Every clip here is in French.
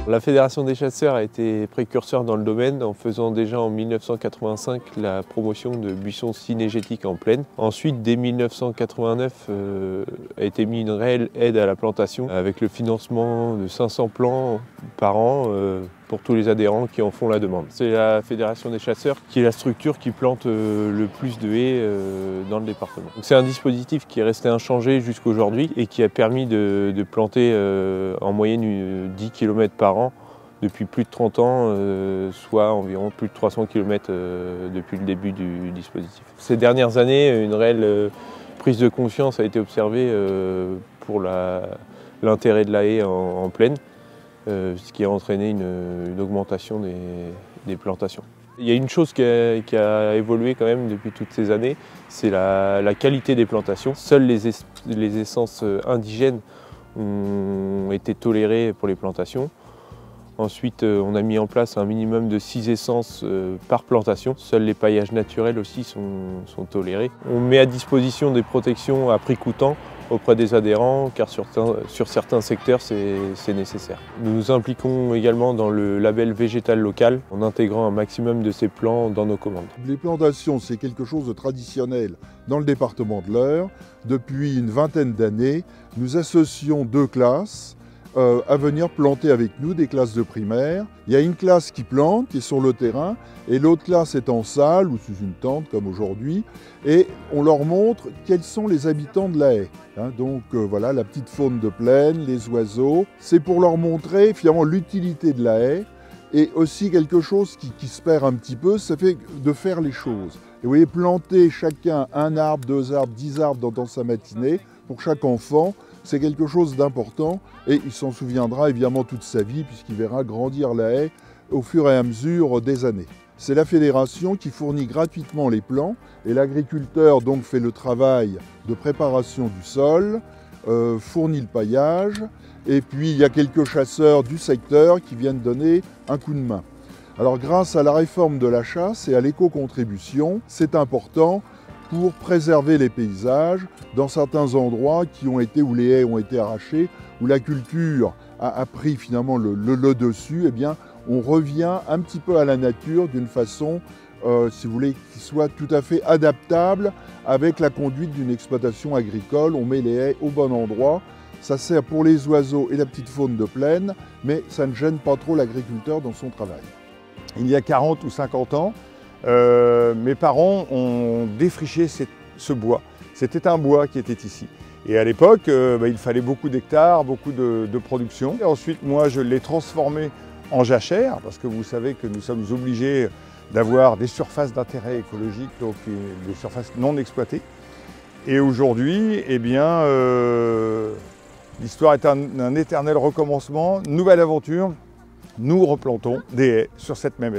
La Fédération des chasseurs a été précurseur dans le domaine en faisant déjà en 1985 la promotion de buissons cynégétiques en plaine. Ensuite, dès 1989, a été mis une réelle aide à la plantation avec le financement de 500 plants par an pour tous les adhérents qui en font la demande. C'est la Fédération des chasseurs qui est la structure qui plante le plus de haies dans le département. C'est un dispositif qui est resté inchangé jusqu'aujourd'hui et qui a permis de planter en moyenne 10 km par an depuis plus de 30 ans, soit environ plus de 300 km depuis le début du dispositif. Ces dernières années, une réelle prise de conscience a été observée pour l'intérêt de la haie en plaine, ce qui a entraîné une augmentation des plantations. Il y a une chose qui a évolué quand même depuis toutes ces années, c'est la qualité des plantations. Seules les essences indigènes ont été tolérées pour les plantations. Ensuite, on a mis en place un minimum de 6 essences par plantation. Seuls les paillages naturels aussi sont tolérés. On met à disposition des protections à prix coûtant auprès des adhérents, car sur certains secteurs, c'est nécessaire. Nous nous impliquons également dans le label végétal local, en intégrant un maximum de ces plants dans nos commandes. Les plantations, c'est quelque chose de traditionnel dans le département de l'Eure. Depuis une vingtaine d'années, nous associons deux classes à venir planter avec nous, des classes de primaire. Il y a une classe qui plante, qui est sur le terrain, et l'autre classe est en salle ou sous une tente comme aujourd'hui, et on leur montre quels sont les habitants de la haie. Donc voilà, la petite faune de plaine, les oiseaux. C'est pour leur montrer finalement l'utilité de la haie, et aussi quelque chose qui se perd un petit peu, ça fait de faire les choses. Et vous voyez, planter chacun un arbre, 2 arbres, 10 arbres dans sa matinée, pour chaque enfant, c'est quelque chose d'important et il s'en souviendra évidemment toute sa vie puisqu'il verra grandir la haie au fur et à mesure des années. C'est la fédération qui fournit gratuitement les plants et l'agriculteur donc fait le travail de préparation du sol, fournit le paillage et puis il y a quelques chasseurs du secteur qui viennent donner un coup de main. Alors grâce à la réforme de la chasse et à l'éco-contribution, c'est important pour préserver les paysages dans certains endroits où les haies ont été arrachées, où la culture a pris finalement le dessus. Eh bien, on revient un petit peu à la nature d'une façon, si vous voulez, qui soit tout à fait adaptable avec la conduite d'une exploitation agricole. On met les haies au bon endroit. Ça sert pour les oiseaux et la petite faune de plaine, mais ça ne gêne pas trop l'agriculteur dans son travail. Il y a 40 ou 50 ans, mes parents ont défriché ce bois. C'était un bois qui était ici. Et à l'époque, il fallait beaucoup d'hectares, beaucoup de production. Et ensuite, moi, je l'ai transformé en jachère, parce que vous savez que nous sommes obligés d'avoir des surfaces d'intérêt écologique, donc des surfaces non exploitées. Et aujourd'hui, eh bien, l'histoire est un éternel recommencement, nouvelle aventure. Nous replantons des haies sur cette même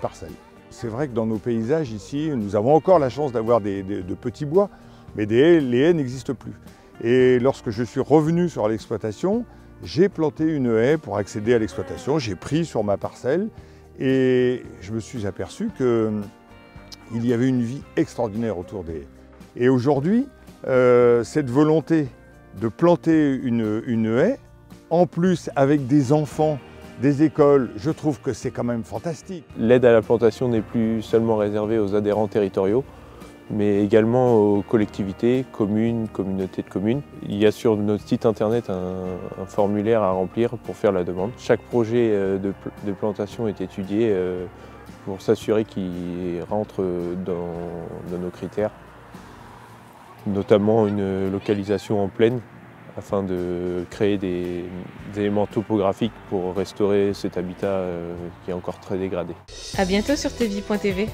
parcelle. C'est vrai que dans nos paysages ici, nous avons encore la chance d'avoir de petits bois, mais les haies n'existent plus. Et lorsque je suis revenu sur l'exploitation, j'ai planté une haie pour accéder à l'exploitation. J'ai pris sur ma parcelle et je me suis aperçu qu'il y avait une vie extraordinaire autour des haies. Et aujourd'hui, cette volonté de planter une haie, en plus avec des enfants, des écoles, je trouve que c'est quand même fantastique. L'aide à la plantation n'est plus seulement réservée aux adhérents territoriaux, mais également aux collectivités, communes, communautés de communes. Il y a sur notre site internet un formulaire à remplir pour faire la demande. Chaque projet de plantation est étudié pour s'assurer qu'il rentre dans nos critères, notamment une localisation en plaine, afin de créer des éléments topographiques pour restaurer cet habitat qui est encore très dégradé. À bientôt sur tvie.tv.